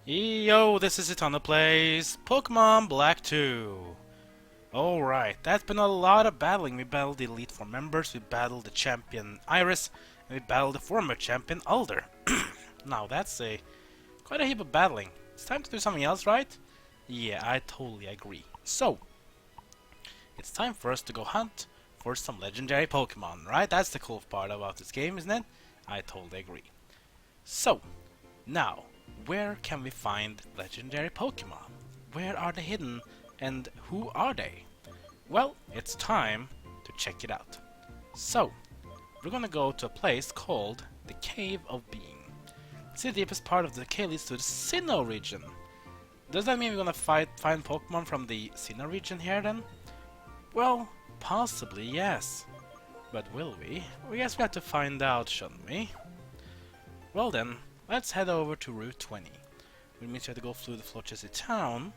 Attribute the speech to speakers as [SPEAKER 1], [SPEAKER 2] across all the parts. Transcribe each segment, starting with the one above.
[SPEAKER 1] Yo, this is Itano Plays Pokemon Black 2. Alright, that's been a lot of battling. We battled the Elite Four members, we battled the champion Iris, and we battled the former champion Alder. Now that's quite a heap of battling. It's time to do something else, right? Yeah, I totally agree. So, it's time for us to go hunt for some legendary Pokemon, right? That's the cool part about this game, isn't it? I totally agree. So, now, where can we find legendary Pokemon? Where are they hidden and who are they? Well, it's time to check it out. So, we're gonna go to a place called the Cave of Being. See, the deepest part of the cave leads to the Sinnoh region. Does that mean we're gonna find Pokemon from the Sinnoh region here then? Well, possibly yes. But will we? I guess we have to find out, shouldn't we? Well then, let's head over to Route 20. Which means you have to go through the Flochesi town,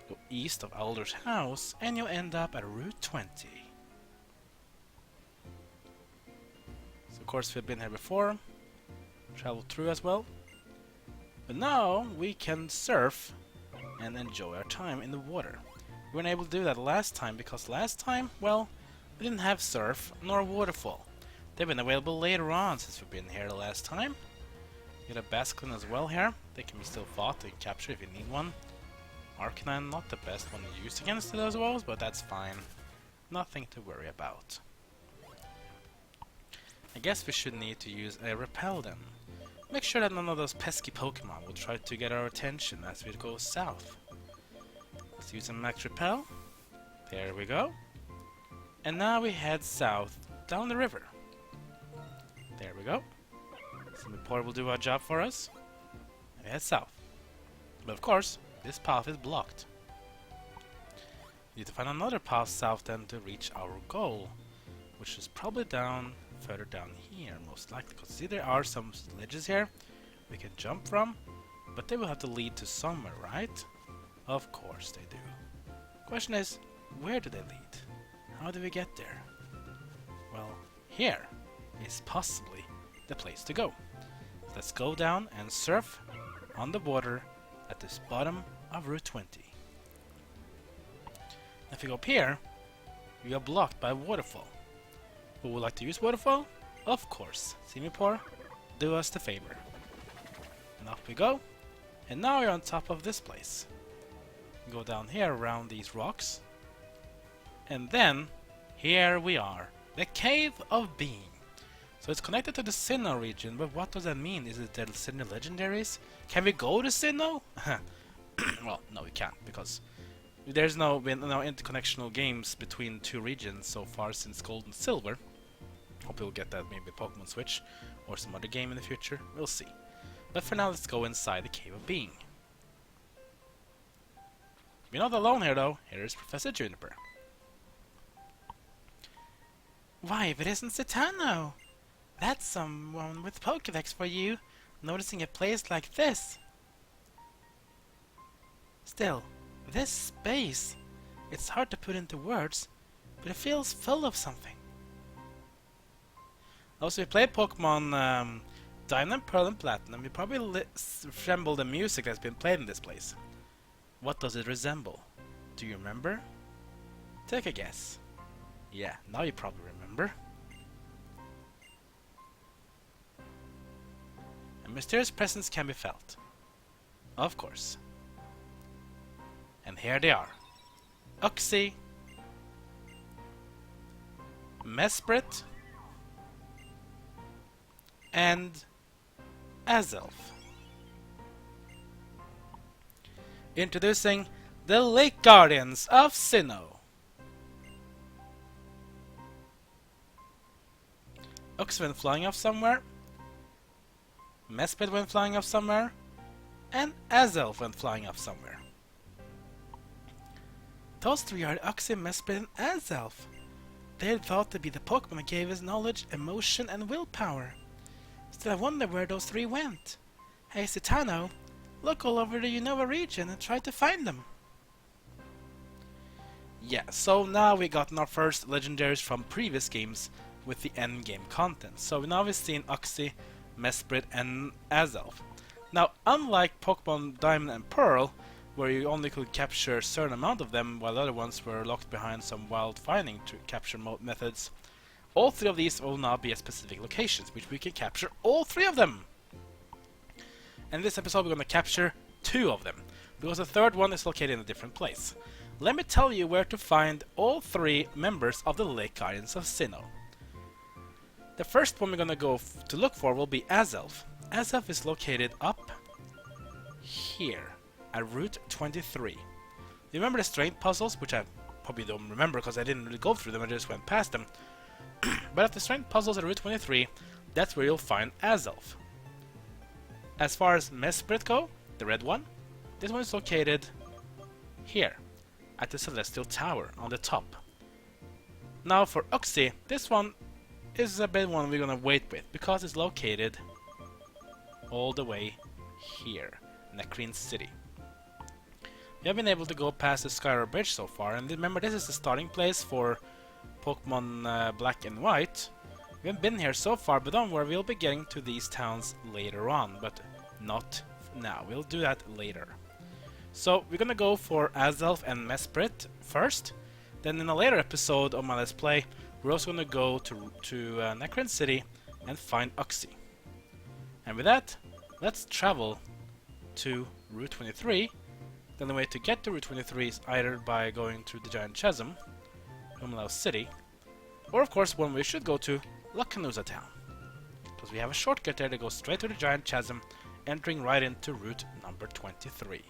[SPEAKER 1] go east of Alder's house, and you'll end up at Route 20. So of course we've been here before, traveled through as well. But now we can surf and enjoy our time in the water. We weren't able to do that last time because last time, well, we didn't have surf nor waterfall. They've been available later on since we've been here the last time. Get a Basculin as well here. They can be still fought and captured if you need one. Arcanine, not the best one to use against those walls, but that's fine. Nothing to worry about. I guess we should need to use a Repel then. Make sure that none of those pesky Pokemon will try to get our attention as we go south. Let's use a Max Repel. There we go. And now we head south down the river. There we go. Simipour will do our job for us. And we head south. But of course, this path is blocked. We need to find another path south then to reach our goal, which is probably further down here, most likely. Because see, there are some ledges here we can jump from, but they will have to lead to somewhere, right? Of course they do. Question is, where do they lead? How do we get there? Well, here is possibly the place to go. Let's go down and surf on the water at the bottom of Route 20. If we go up here, we are blocked by Waterfall. Who would like to use Waterfall? Of course, Simipour, do us the favor. And up we go, and now we're on top of this place. Go down here around these rocks, and then here we are, the Cave of Being. So it's connected to the Sinnoh region, but what does that mean? Is it the Sinnoh legendaries? Can we go to Sinnoh? Well, no, we can't, because there's been no interconnectional games between two regions so far since Gold and Silver. Hope we'll get that maybe Pokemon Switch or some other game in the future. We'll see. But for now, let's go inside the Cave of Being. We're not alone here, though. Here is Professor Juniper.
[SPEAKER 2] Why, if it isn't Satano! That's someone with Pokédex for you, noticing a place like this. Still, this space, it's hard to put into words, but it feels full of something.
[SPEAKER 1] Also, we played Pokemon Diamond, Pearl, and Platinum. We probably resemble the music that's been played in this place. What does it resemble? Do you remember? Take a guess. Yeah, now you probably remember. A mysterious presence can be felt. Of course. And here they are. Uxie, Mesprit and Azelf. Introducing the Lake Guardians of Sinnoh. Uxie went flying off somewhere, Mesprit went flying off somewhere, and Azelf went flying off somewhere.
[SPEAKER 2] Those three are Uxie, Mesprit, and Azelf. They're thought to be the Pokemon that gave us knowledge, emotion, and willpower. Still, I wonder where those three went. Hey, Satano, look all over the Unova region and try to find them.
[SPEAKER 1] Yeah, so now we got our first legendaries from previous games with the endgame content. So now we've seen Uxie, Mesprit, and Azelf. Now, unlike Pokemon Diamond and Pearl, where you only could capture a certain amount of them, while the other ones were locked behind some wild finding to capture methods, all three of these will now be at specific locations, which we can capture all three of them! And in this episode we're going to capture two of them, because the third one is located in a different place. Let me tell you where to find all three members of the Lake Guardians of Sinnoh. The first one we're going to go to look for will be Azelf. Azelf is located up here, at Route 23. You remember the strength puzzles, which I probably don't remember because I didn't really go through them, I just went past them. But at the strength puzzles at Route 23, that's where you'll find Azelf. As far as Mesprit go, the red one, this one is located here, at the Celestial Tower on the top. Now for Uxie, this one is a bit one we're gonna wait with, because it's located all the way here, Nacrene City. We have been able to go past the Skyra Bridge so far, and remember this is the starting place for Pokemon Black and White. We haven't been here so far, but don't worry, we'll be getting to these towns later on, but not now. We'll do that later. So we're gonna go for Azelf and Mesprit first. Then in a later episode of my Let's Play, we're also gonna go to Nacrene City and find Uxie. And with that, let's travel to Route 23. Then the way to get to Route 23 is either by going through the Giant Chasm, Humlau City, or of course one we should go to, Lakanusa Town. Because we have a shortcut there that goes straight to the Giant Chasm, entering right into Route number 23.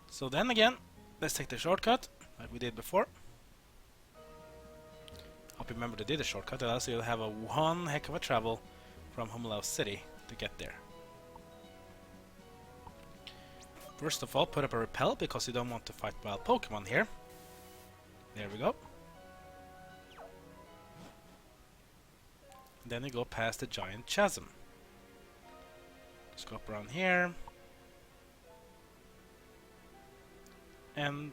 [SPEAKER 1] So then again, let's take the shortcut, like we did before. Hope you remember to do the shortcut, else you'll have a one heck of a travel from Humlau City to get there. First of all, put up a repel, because you don't want to fight wild Pokemon here. There we go. Then you go past the Giant Chasm. Just go up around here. And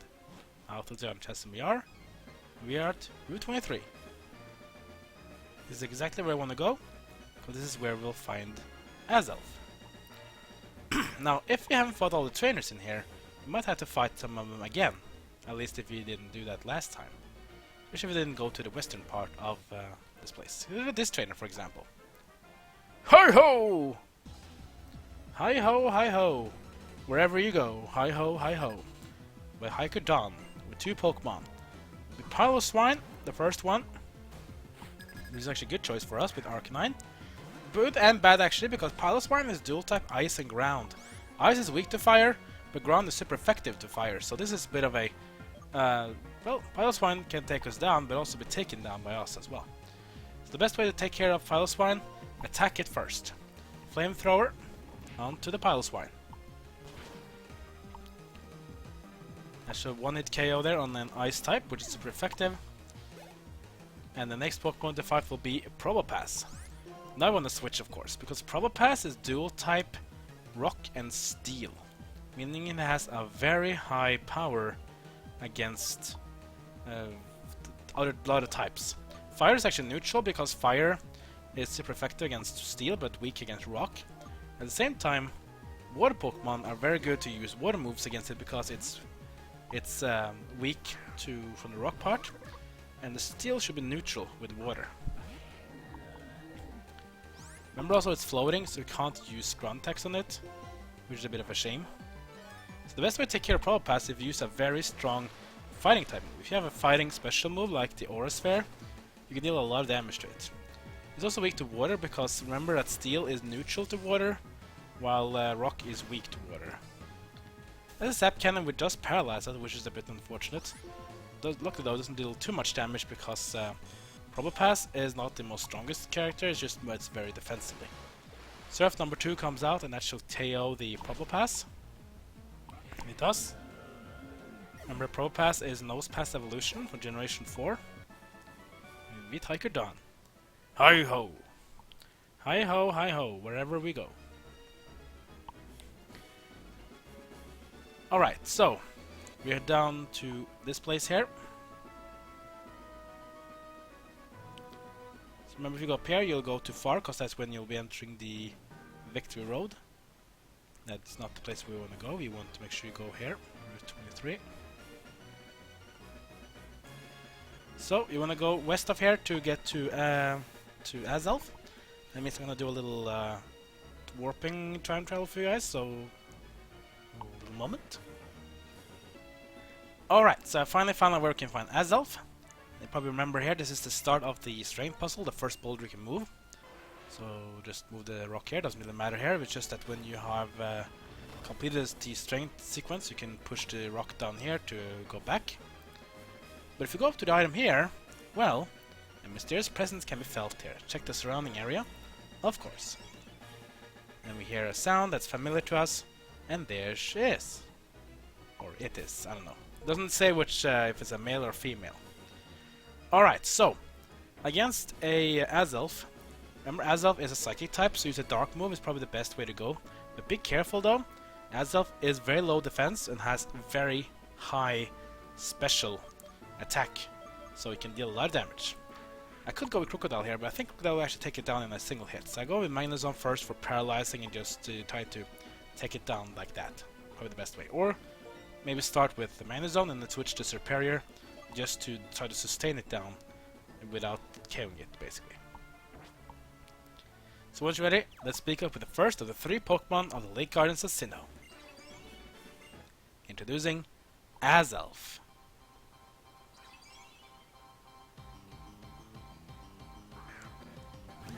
[SPEAKER 1] out of the Giant Chasm we are. We are at Route 23. This is exactly where I want to go, because this is where we'll find Azelf. Now, if you haven't fought all the trainers in here, you might have to fight some of them again. At least if you didn't do that last time. Especially if you didn't go to the western part of this place. Look at this trainer, for example. Hi-ho! Hi-ho, hi-ho! Wherever you go, hi-ho, hi-ho. With Haiku-Dan, with two Pokemon. With Piloswine, the first one. Which is actually a good choice for us with Arcanine. Good and bad actually, because Piloswine is dual type Ice and Ground. Ice is weak to fire, but Ground is super effective to fire, so this is a bit of a... well, Piloswine can take us down, but also be taken down by us as well. So the best way to take care of Piloswine, attack it first. Flamethrower onto the Piloswine. That's a one-hit KO there on an Ice type, which is super effective. And the next Pokemon to fight will be Probopass. Now I want to switch, of course, because Probopass is dual type Rock and Steel, meaning it has a very high power against other types. Fire is actually neutral, because Fire is super effective against Steel but weak against Rock. At the same time, Water Pokemon are very good to use Water moves against it, because it's weak from the Rock part, and the Steel should be neutral with Water. Remember also it's floating, so you can't use ground attacks on it, which is a bit of a shame. So the best way to take care of Probopass is if you use a very strong fighting type move. If you have a fighting special move like the Aura Sphere, you can deal a lot of damage to it. It's also weak to water, because remember that Steel is neutral to water, while Rock is weak to water. As a Zap Cannon would just paralyze it, which is a bit unfortunate. Luckily though, it doesn't deal too much damage, because Probopass is not the most strongest character, it's very defensively. Surf number 2 comes out, and that should KO the Probopass. It does. Remember, Probopass is Nosepass Evolution from Generation 4. Meet Haiku-Dan. Hi-ho! Hi-ho, hi-ho, wherever we go. Alright, so we are down to this place here. So Remember, if you go up here, you'll go too far, because that's when you'll be entering the Victory Road. That's not the place we want to go. We want to make sure you go here, Route 23. So, you want to go west of here to get to Azelf. That means I'm going to do a little warping time travel for you guys, so a little moment. Alright, so I finally found out where we can find Azelf. You probably remember here, this is the start of the strength puzzle, the first boulder you can move. So just move the rock here, doesn't really matter here, it's just that when you have completed the strength sequence, you can push the rock down here to go back. But if you go up to the item here, well, a mysterious presence can be felt here. Check the surrounding area, of course. And we hear a sound that's familiar to us, and there she is. Or it is, I don't know. It doesn't say which, if it's a male or female. Alright, so, against a Azelf, remember Azelf is a psychic type, so use a dark move is probably the best way to go. But be careful though, Azelf is very low defense and has very high special attack, so it can deal a lot of damage. I could go with Crocodile here, but I think Crocodile will actually take it down in a single hit. So I go with Magnezone first for paralyzing and just try to take it down like that. Probably the best way. Or maybe start with the Magnezone and then switch to Superior just to try to sustain it down without KOing it, basically. So once you're ready, let's speak up with the first of the 3 Pokemon of the Lake Gardens of Sinnoh. Introducing Azelf.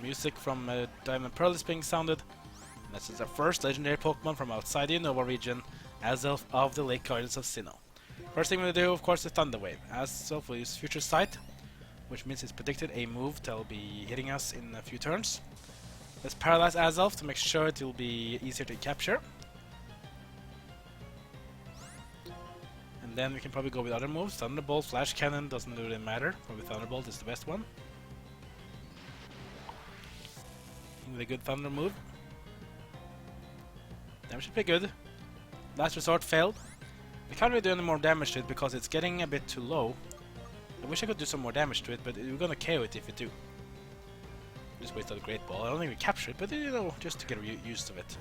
[SPEAKER 1] Music from Diamond Pearl is being sounded. And this is our first legendary Pokemon from outside the Unova region, Azelf of the Lake Gardens of Sinnoh. First thing we're going to do, of course, is Thunder Wave. Azelf will use Future Sight, which means it's predicted a move that will be hitting us in a few turns. Let's paralyze Azelf to make sure it will be easier to capture. And then we can probably go with other moves. Thunderbolt, Flash Cannon, doesn't really matter. Probably Thunderbolt is the best one. With a good Thunder move. Damage should be good. Last Resort failed. We can't really do any more damage to it because it's getting a bit too low. I wish I could do some more damage to it, but we're gonna KO it if we do. Just waste out the Great Ball. I don't think we capture it, but you know, just to get used to it.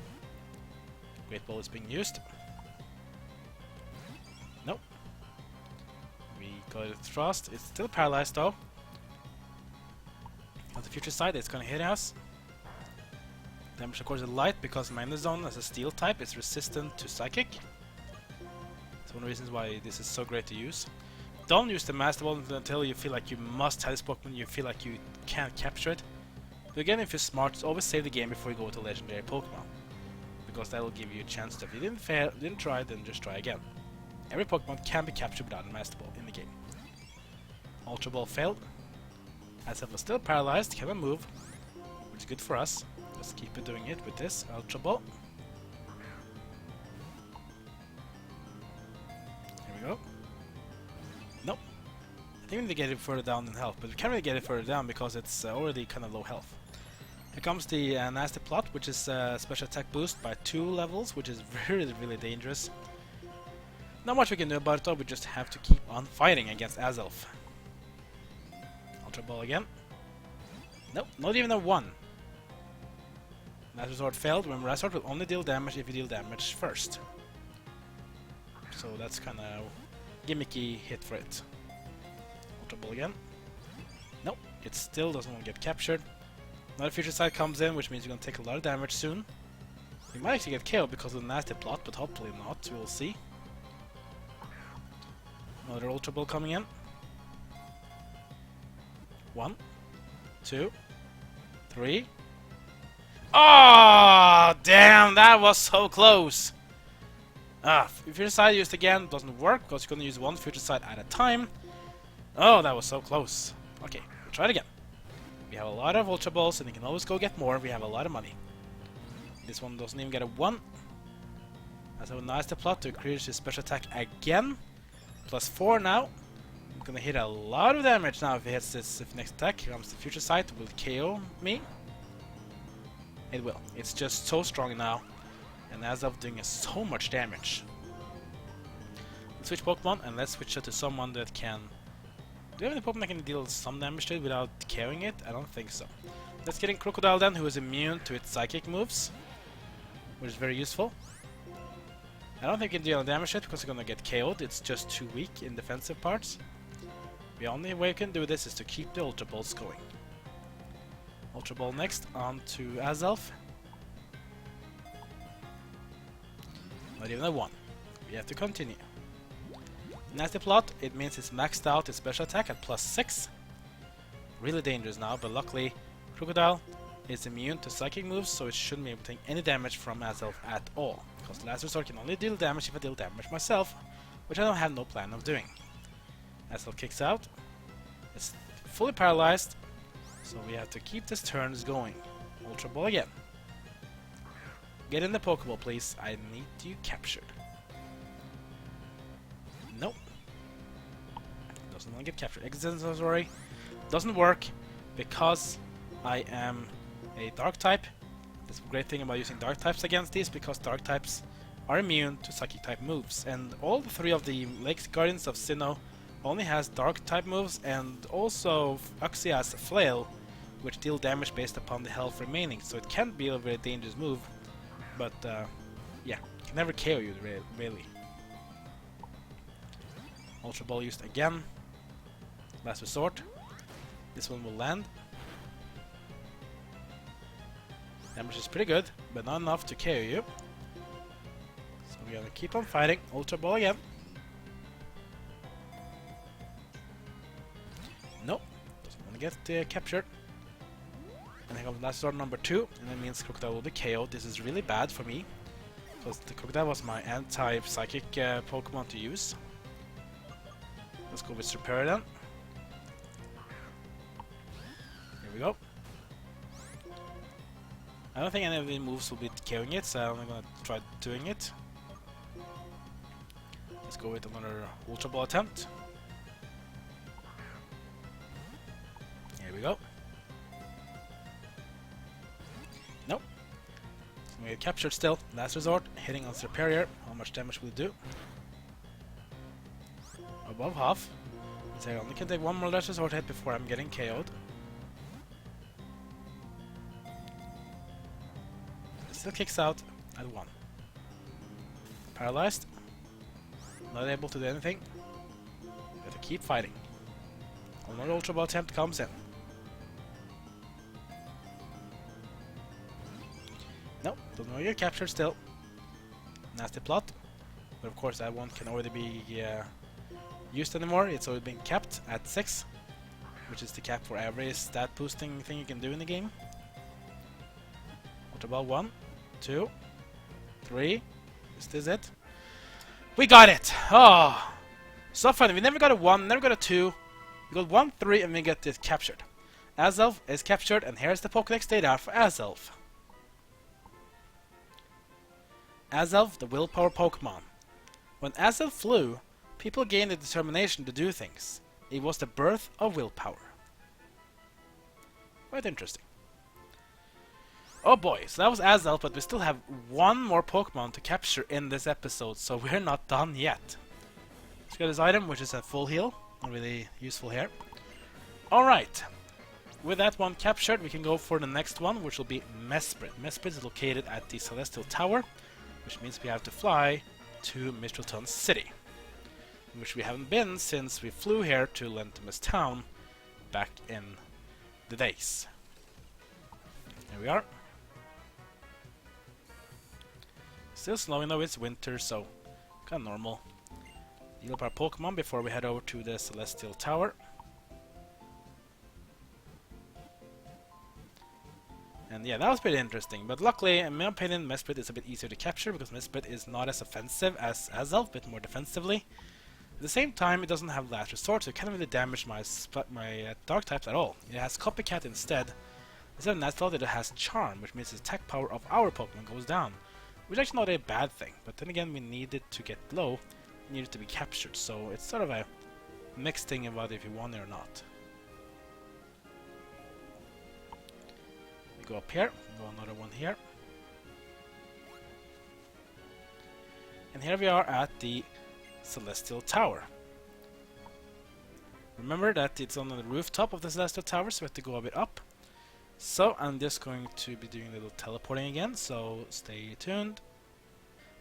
[SPEAKER 1] Great Ball is being used. Nope. We got it thrust. It's still paralyzed though. On the Future Sight, it's gonna hit us. Damage of course is light because Magnezone as a steel type is resistant to psychic. It's one of the reasons why this is so great to use. Don't use the Master Ball until you feel like you must have this Pokemon, you feel like you can't capture it. But again, if you're smart, just always save the game before you go to legendary Pokemon. Because that will give you a chance to, if you didn't try, then just try again. Every Pokemon can be captured without a Master Ball in the game. Ultra Ball failed. Azelf was still paralyzed, cannot move, which is good for us. Let's keep it doing it with this Ultra Ball. Here we go. Nope. I think we need to get it further down in health, but we can't really get it further down because it's already kind of low health. Here comes the Nasty Plot, which is special attack boost by 2 levels, which is really dangerous. Not much we can do about it though, we just have to keep on fighting against Azelf. Ultra Ball again. Nope, not even a 1. Last Resort failed. Remember, Last Resort will only deal damage if you deal damage first. So that's kind of gimmicky hit for it. Ultra Ball again. Nope, it still doesn't want to get captured. Another Future Sight comes in, which means you're going to take a lot of damage soon. You might actually get killed because of the Nasty Plot, but hopefully not. We'll see. Another Ultra Ball coming in. 1, 2, 3. Oh, damn, that was so close. Future Sight used again doesn't work because you're going to use 1 Future Sight at a time. Oh, that was so close. Okay, we'll try it again. We have a lot of Ultra Balls and you can always go get more. We have a lot of money. This one doesn't even get a 1. That's a nice plot to increase his special attack again. +4 now. I'm going to hit a lot of damage now if he hits this next attack. Here comes the Future Sight. Will KO me. It will. It's just so strong now. And Azelf doing so much damage. Let's switch Pokemon and let's switch it to someone that can Do we have any Pokemon that can deal some damage to it without KOing it? I don't think so. Let's get in Crocodile then, who is immune to its psychic moves, which is very useful. I don't think it can deal damage to it because it's gonna get KO'd. It's just too weak in defensive parts. The only way we can do this is to keep the Ultra Balls going. Ultra Ball next, on to Azelf. Not even a 1. We have to continue. Nasty Plot, it means it's maxed out its special attack at +6. Really dangerous now, but luckily Crocodile is immune to psychic moves, so it shouldn't be able to take any damage from Azelf at all. Because Last Resort can only deal damage if I deal damage myself, which I don't have no plan of doing. Azelf kicks out. It's fully paralyzed, so we have to keep this turns going. Ultra Ball again. Get in the Pokeball, please. I need you captured. Nope. Doesn't want to get captured. Extrasensory doesn't work because I am a Dark type. That's the great thing about using Dark types against these, because Dark types are immune to Psychic type moves. And all 3 of the Lake Guardians of Sinnoh only has Dark type moves, and also Uxie has a Flail, which deal damage based upon the health remaining. So it can be a very dangerous move, but yeah, it can never KO you really. Ultra Ball used again. Last Resort. This one will land. Damage is pretty good, but not enough to KO you. So we're gonna keep on fighting. Ultra Ball again. Nope, doesn't want to get captured. And here comes Last Resort number 2, and that means Crocodile will be KO'd. This is really bad for me, because the Crocodile was my anti-psychic Pokemon to use. Let's go with Superior then. Here we go. I don't think any of the moves will be KOing it, so I'm gonna try doing it. Let's go with another Ultra Ball attempt. Here we go. Nope. So we get captured still. Last Resort, hitting on Superior. How much damage will it do? Above half. So I only can take 1 more Last Resort hit before I'm getting KO'd. It still kicks out at 1. Paralyzed. Not able to do anything. We have to keep fighting. Another Ultra Ball attempt comes in. Nope, doesn't want to get captured still. Nasty Plot. But of course that one can already be used anymore. It's already been capped at 6, which is the cap for every stat boosting thing you can do in the game. Ultra Ball 1, 2, 3. Is this it? We got it! Oh! So funny, we never got a 1, never got a 2. We got 1, 3, and we get this captured. Azelf is captured, and here's the Pokédex data for Azelf. Azelf, the willpower Pokemon. When Azelf flew, people gained the determination to do things. It was the birth of willpower. Quite interesting. Oh boy, so that was Azelf, but we still have 1 more Pokemon to capture in this episode, so we're not done yet. Let's get this item, which is a full heal. Not really useful here. Alright. With that one captured, we can go for the next one, which will be Mesprit. Mesprit is located at the Celestial Tower, which means we have to fly to Mistral City, which we haven't been since we flew here to Lentimus Town back in the days. Here we are. Still snowing though, it's winter, so kinda normal. Heal up our Pokemon before we head over to the Celestial Tower. And yeah, that was pretty interesting, but luckily, in my opinion, Mesprit is a bit easier to capture because Mesprit is not as offensive as Azelf, a bit more defensively. At the same time, it doesn't have Last Resort, so it can't really damage my Dark types at all. It has Copycat instead. Instead of Nuzlocke, it has Charm, which means the attack power of our Pokemon goes down, which is actually not a bad thing. But then again, we need it to get low, we need it to be captured, so it's sort of a mixed thing about if you want it or not. We go up here, go another one here. And here we are at the Celestial Tower. Remember that it's on the rooftop of the Celestial Tower, so we have to go a bit up. So I'm just going to be doing a little teleporting again, so stay tuned.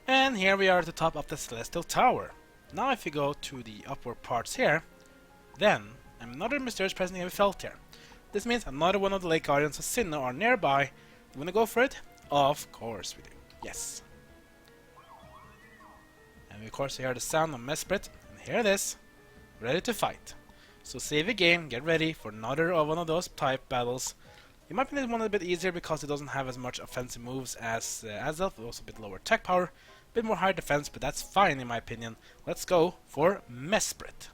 [SPEAKER 1] And here we are at the top of the Celestial Tower. Now if you go to the upward parts here, then another mysterious presence can be felt here. This means another one of the Lake Guardians of Sinnoh are nearby. You wanna go for it? Of course we do. Yes. And we of course hear the sound of Mesprit, and here it is, ready to fight. So save a game, get ready for another one of those type battles. You might find this one a bit easier because it doesn't have as much offensive moves as Azelf, also a bit lower attack power, a bit more high defense, but that's fine in my opinion. Let's go for Mesprit.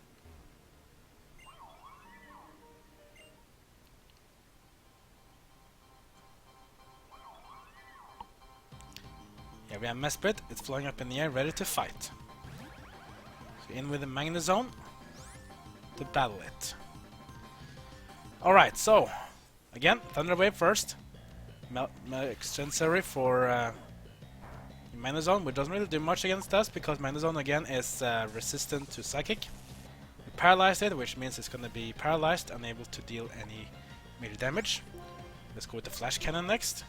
[SPEAKER 1] Here we have Mesprit, it's flying up in the air, ready to fight. So in with the Magnezone to battle it. Alright, so again, Thunder Wave first. Extrasensory for Magnezone, which doesn't really do much against us because Magnezone again is resistant to Psychic. We paralyzed it, which means it's going to be paralyzed, unable to deal any major damage. Let's go with the Flash Cannon next.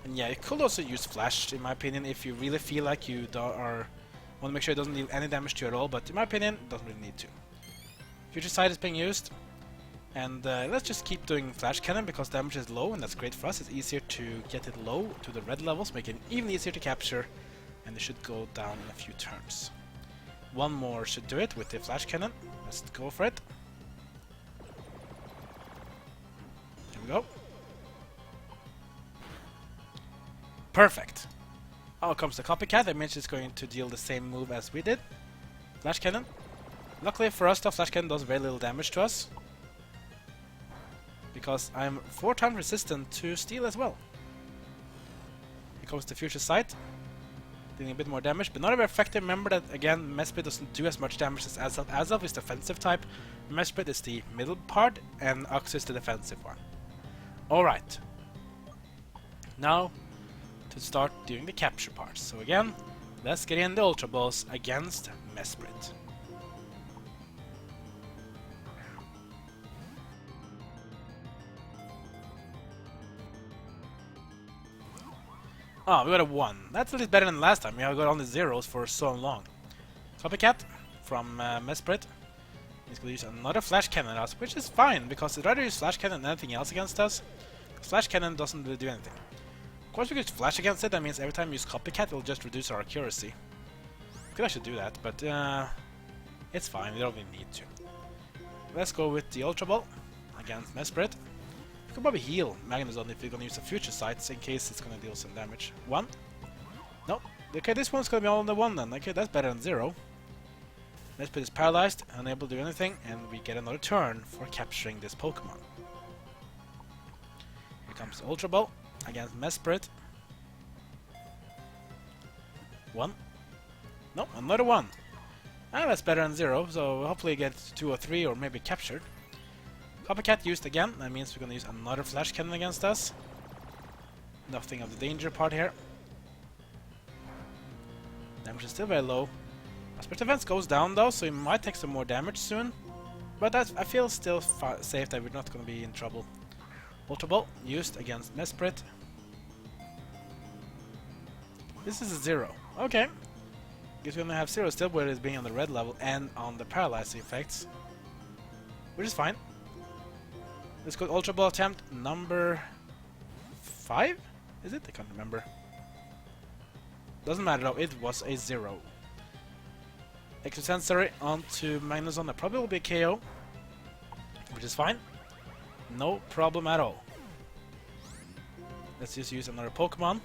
[SPEAKER 1] And yeah, you could also use Flash, in my opinion, if you really feel like you want to make sure it doesn't deal any damage to you at all, but in my opinion, it doesn't really need to. Future Sight is being used, and let's just keep doing Flash Cannon because damage is low, and that's great for us. It's easier to get it low to the red levels, making it even easier to capture, and it should go down in a few turns. One more should do it with the Flash Cannon. Let's go for it. Here we go. Perfect. Out comes the Copycat. That means it's going to deal the same move as we did. Flash Cannon. Luckily for us, the Flash Cannon does very little damage to us, because I'm 4 times resistant to Steel as well. Here comes the Future Sight, dealing a bit more damage, but not very effective. Remember that again, Mesprit doesn't do as much damage as Azelf. Azelf is the offensive type, Mesprit is the middle part, and Uxie is the defensive one. Alright. Now to start doing the capture parts. So again, let's get in the Ultra Balls against Mesprit. Oh, we got a 1. That's a little better than last time. We have got only zeros for so long. Copycat from Mesprit. He's going to use another Flash Cannon on us, which is fine, because I'd rather use Flash Cannon than anything else against us. Flash Cannon doesn't really do anything. Of course, we could Flash against it. That means every time we use Copycat, it'll just reduce our accuracy. We could actually do that, but it's fine. We don't really need to. Let's go with the Ultra Ball against Mesprit. We could probably heal Magnezone if we're going to use the Future Sights in case it's going to deal some damage. 1. No. Okay, this one's going to be all on the 1 then. Okay, that's better than 0. Mesprit is paralyzed, unable to do anything, and we get another turn for capturing this Pokemon. Here comes the Ultra Ball against Mesprit. 1. No, another 1. Ah, that's better than 0, so hopefully get 2 or 3 or maybe captured. Copycat used again. That means we're going to use another Flash Cannon against us. Nothing of the danger part here. Damage is still very low. Our special defense goes down though, so we might take some more damage soon. But I feel still safe that we're not going to be in trouble. Ultra Ball used against Mesprit. This is a 0. Okay. Guess we're going to have 0 still, where it's being on the red level and on the paralyzing effects. Which is fine. Let's go Ultra Ball attempt number 5? Is it? I can't remember. Doesn't matter though, it was a 0. Extrasensory onto Magnezone. That probably will be a KO, which is fine. No problem at all. Let's just use another Pokemon.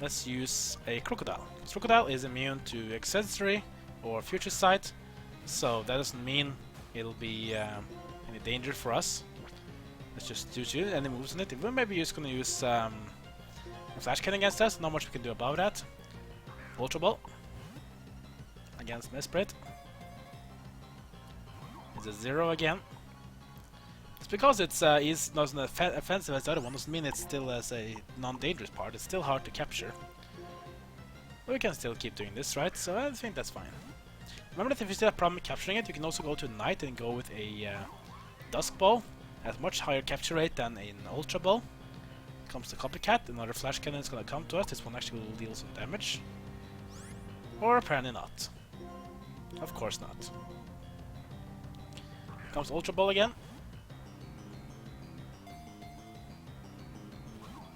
[SPEAKER 1] Let's use a Crocodile. Crocodile is immune to Extrasensory or Future Sight, so that doesn't mean it'll be any danger for us. Let's just do any moves on it. We're maybe just gonna use a Flash Cannon against us. Not much we can do about that. Ultra Ball against Mesprit. It's a 0 again. It's because it's not as offensive as the other one. Doesn't mean it's still as a non-dangerous part. It's still hard to capture. But we can still keep doing this, right? So I think that's fine. Remember that if you still have a problem capturing it, you can also go to night and go with a dusk ball. Has much higher capture rate than an ultra ball. Comes the Copycat, another flash cannon is gonna come to us. This one actually will deal some damage. Or apparently not. Of course not. Here comes ultra ball again.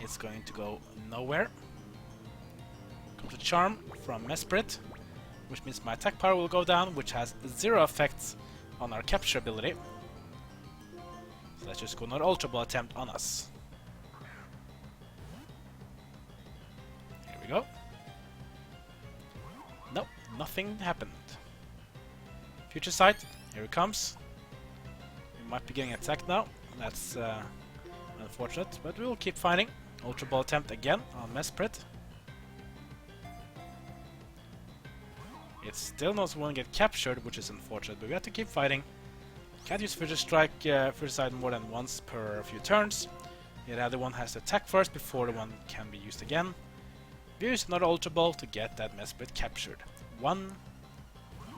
[SPEAKER 1] It's going to go nowhere. Comes a charm from Mesprit, which means my attack power will go down, which has 0 effects on our capture ability. So let's just go another ultra ball attempt on us. Here we go. Nope, nothing happened. Future Sight, here it comes. We might be getting attacked now. That's unfortunate, but we'll keep fighting. Ultra ball attempt again on Mesprit. It still knows we won't get captured, which is unfortunate, but we have to keep fighting. Can't use Future Strike, Future Sight more than once per few turns. The other one has to attack first before the one can be used again. We use another Ultra Ball to get that Mesprit captured. One.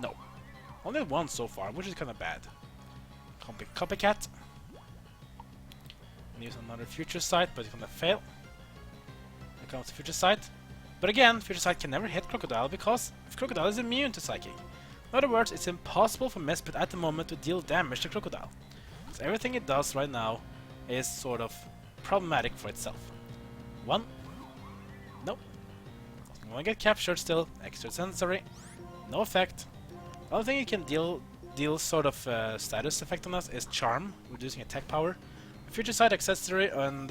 [SPEAKER 1] No. Only one so far, which is kind of bad. Copycat. Use another Future Sight, but it's gonna fail. Here comes the Future Sight. But again, Future Sight can never hit Crocodile because Crocodile is immune to Psychic. In other words, it's impossible for Mesprit at the moment to deal damage to Crocodile. So everything it does right now is sort of problematic for itself. One. Nope. Doesn't want to get captured still. Extrasensory. No effect. The only thing it can deal sort of status effect on us is Charm, reducing attack power. Future Sight, Accessory, and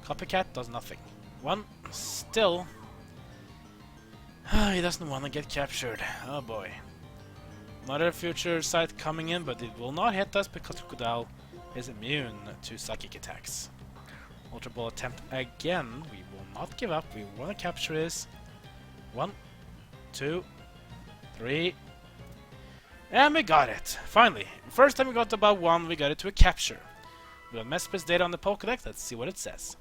[SPEAKER 1] Copycat does nothing. One, still. He doesn't want to get captured. Oh boy. Another Future Sight coming in, but it will not hit us because Crocodile is immune to psychic attacks. Ultra Ball attempt again. We will not give up. We want to capture this. 1, 2, 3. And we got it. Finally. First time we got about 1, we got it to a capture. We have Mesprit's data on the Pokédex. Let's see what it says.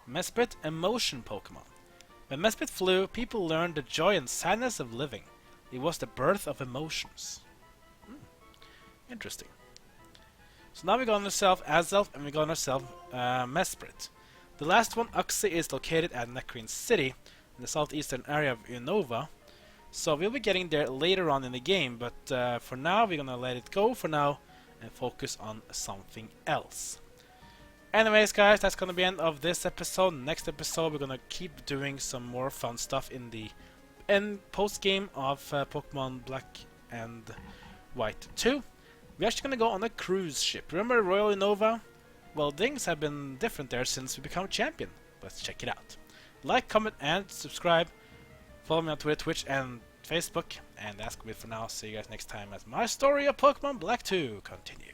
[SPEAKER 1] Mesprit Emotion Pokémon. When Mesprit flew, people learned the joy and sadness of living. It was the birth of emotions. Interesting. So now we got ourselves Azelf and we got ourselves Mesprit. The last one, Uxie, is located at Nacrene City in the southeastern area of Unova. So we'll be getting there later on in the game, but for now we're gonna let it go for now and focus on something else. Anyways guys, that's gonna be the end of this episode. Next episode we're gonna keep doing some more fun stuff in the post game of Pokemon Black and White 2. We're actually gonna go on a cruise ship. Remember Royal Unova? Well, things have been different there since we become champion. Let's check it out. Like, comment and subscribe. Follow me on Twitter, Twitch, and Facebook. And that's good for now. See you guys next time as my story of Pokemon Black 2 continues.